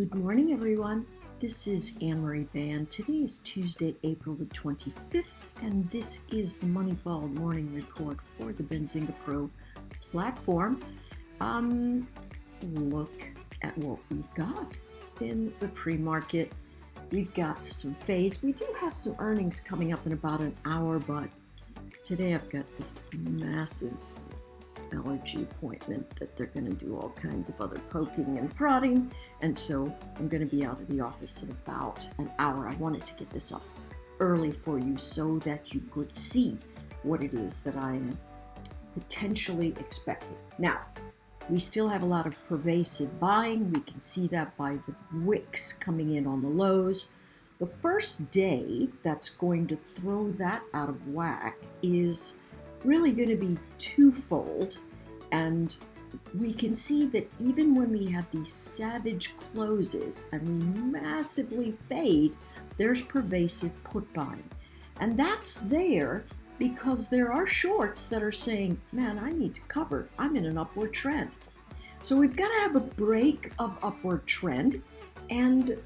Good morning, everyone. This is Anne-Marie Band. Today is Tuesday, April the 25th, and this is the Moneyball Morning Report for the Benzinga Pro platform. Look at what we've got in the pre-market. We've got some fades. We do have some earnings coming up in about an hour, but today I've got this massive allergy appointment that they're going to do all kinds of other poking and prodding, and so I'm going to be out of the office in about an hour. I wanted to get this up early for you so that you could see what it is that I'm potentially expecting. Now, we still have a lot of pervasive buying. We can see that by the wicks coming in on the lows. The first day that's going to throw that out of whack is really going to be twofold, and we can see that even when we have these savage closes and we massively fade, there's pervasive put buying, and that's there because there are shorts that are saying, man, I need to cover, I'm in an upward trend. So we've got to have a break of upward trend, and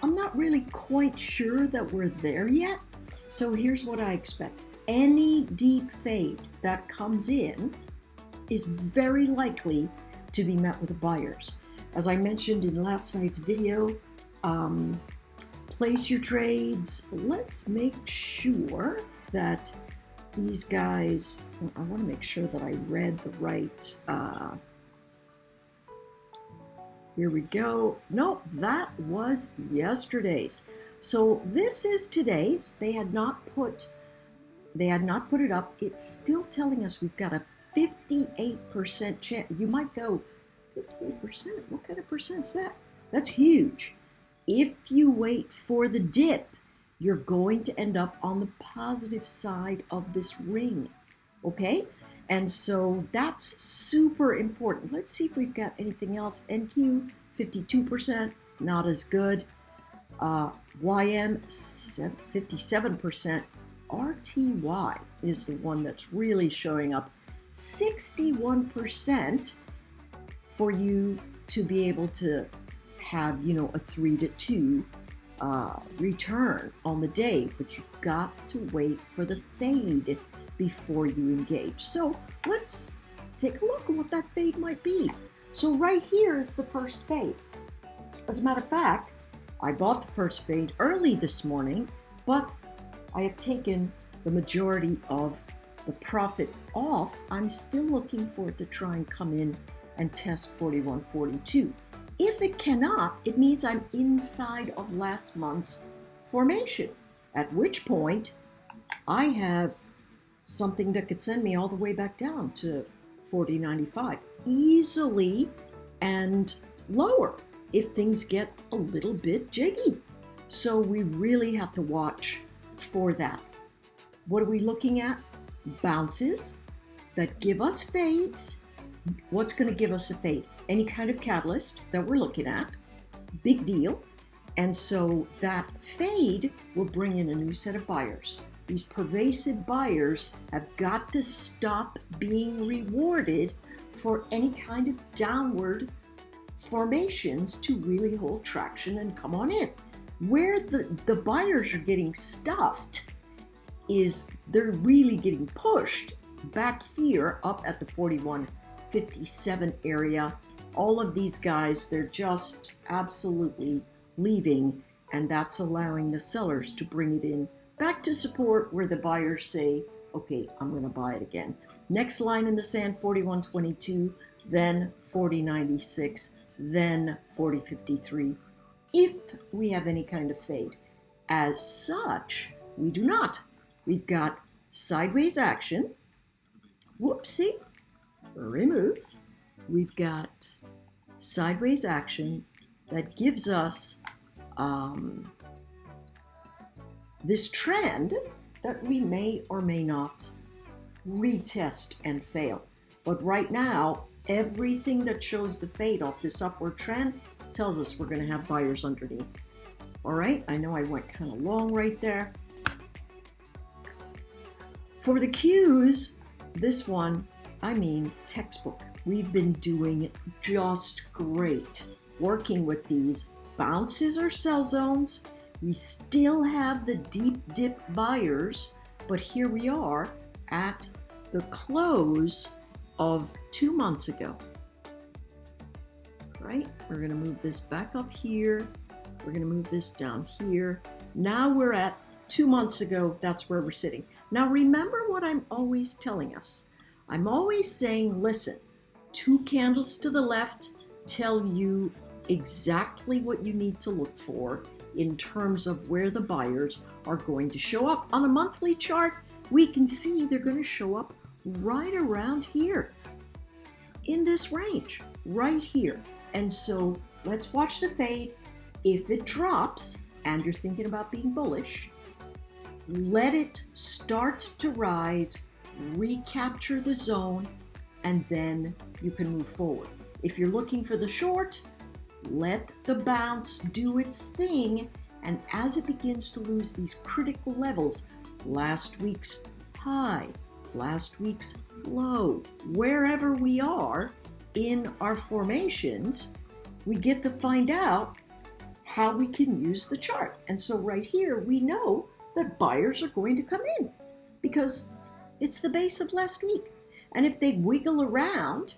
I'm not really quite sure that we're there yet. So here's what I expect. Any deep fade that comes in is very likely to be met with buyers. As I mentioned in last night's video, place your trades. Let's make sure that these guys, I want to make sure that I read the right, here we go. Nope, that was yesterday's. So this is today's. They had not put it up. It's still telling us we've got a 58% chance. You might go, 58%? What kind of percent's that? That's huge. If you wait for the dip, you're going to end up on the positive side of this ring, okay? And so that's super important. Let's see if we've got anything else. NQ, 52%, not as good. YM, 57%. RTY is the one that's really showing up. 61% for you to be able to have, a 3 to 2 return on the day, but you've got to wait for the fade before you engage. So let's take a look at what that fade might be. So right here is the first fade. As a matter of fact, I bought the first fade early this morning, but I have taken the majority of the profit off. I'm still looking for it to try and come in and test 41.42. If it cannot, it means I'm inside of last month's formation, at which point I have something that could send me all the way back down to 40.95 easily and lower if things get a little bit jiggy. So we really have to watch for that. What are we looking at? Bounces that give us fades. What's going to give us a fade? Any kind of catalyst that we're looking at. Big deal. And so that fade will bring in a new set of buyers. These pervasive buyers have got to stop being rewarded for any kind of downward formations to really hold traction and come on in. Where the buyers are getting stuffed is they're really getting pushed back here up at the 41.57 area. All of these guys, they're just absolutely leaving, and that's allowing the sellers to bring it in back to support where the buyers say, okay, I'm going to buy it again. Next line in the sand, 41.22, then 40.96, then 40.53. If we have any kind of fade. As such, we do not. We've got sideways action. Whoopsie. Remove. We've got sideways action that gives us this trend that we may or may not retest and fail. But right now, everything that shows the fade off this upward trend tells us we're going to have buyers underneath. All right, I know I went kind of long right there. For the Qs, this one, I mean textbook. We've been doing just great working with these bounces are sell zones. We still have the deep dip buyers, but here we are at the close of 2 months ago. Right? We're going to move this back up here. We're going to move this down here. Now we're at 2 months ago. That's where we're sitting. Now remember what I'm always telling us. I'm always saying, listen, 2 candles to the left tell you exactly what you need to look for in terms of where the buyers are going to show up. On a monthly chart, we can see they're going to show up right around here in this range, right here. And so let's watch the fade. If it drops and you're thinking about being bullish, let it start to rise, recapture the zone, and then you can move forward. If you're looking for the short, let the bounce do its thing. And as it begins to lose these critical levels, last week's high, last week's low, wherever we are in our formations, we get to find out how we can use the chart. And so right here, we know that buyers are going to come in because it's the base of last week. And if they wiggle around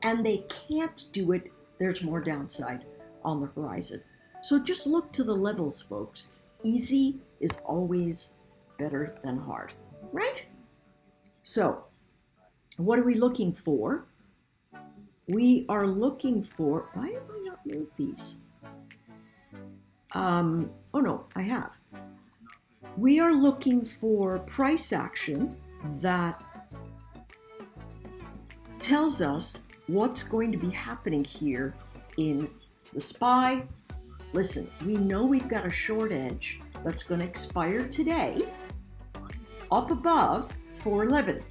and they can't do it, there's more downside on the horizon. So just look to the levels, folks. Easy is always better than hard, right? So what are we looking for? We are looking for, why have I not moved these? Oh no, I have. We are looking for price action that tells us what's going to be happening here in the SPY. Listen, we know we've got a short edge that's going to expire today up above 411.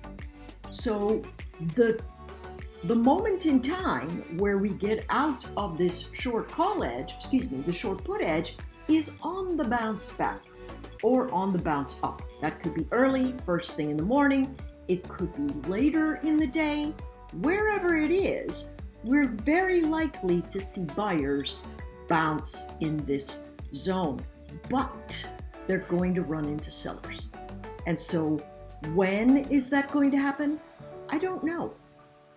So the moment in time where we get out of this short call edge, the short put edge, is on the bounce back or on the bounce up. That could be early, first thing in the morning. It could be later in the day. Wherever it is, we're very likely to see buyers bounce in this zone, but they're going to run into sellers. And so when is that going to happen? I don't know.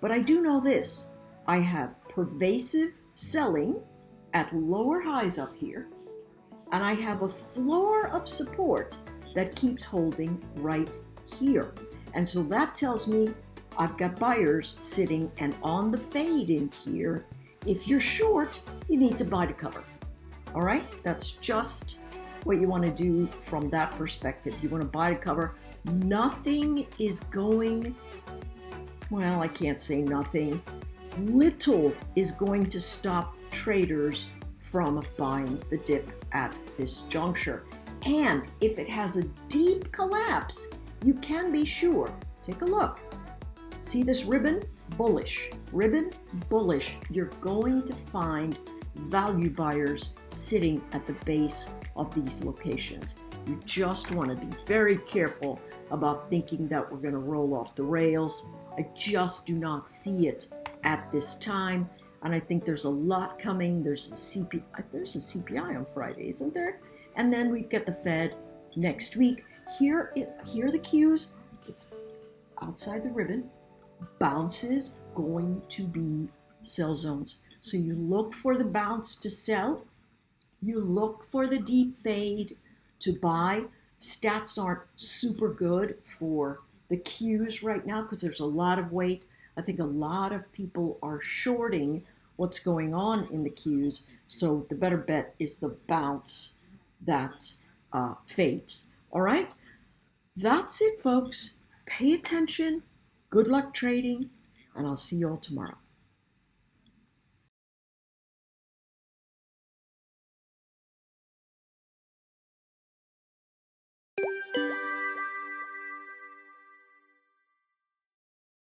But I do know this. I have pervasive selling at lower highs up here, and I have a floor of support that keeps holding right here. And so that tells me I've got buyers sitting and on the fade in here. If you're short, you need to buy to cover. All right? That's just what you want to do from that perspective. You want to buy to cover. Nothing is going, well, I can't say nothing. Little is going to stop traders from buying the dip at this juncture. And if it has a deep collapse, you can be sure. Take a look. See this ribbon? Bullish. Ribbon, bullish. You're going to find value buyers sitting at the base of these locations. You just want to be very careful about thinking that we're going to roll off the rails. I just do not see it at this time. And I think there's a lot coming. There's a CPI on Friday, isn't there? And then we get the Fed next week. Here are the cues. It's outside the ribbon. Bounces going to be sell zones. So you look for the bounce to sell. You look for the deep fade to buy. Stats aren't super good for the cues right now because there's a lot of weight. I think a lot of people are shorting what's going on in the cues. So the better bet is the bounce that fades. All right, that's it, folks. Pay attention. Good luck trading, and I'll see you all tomorrow.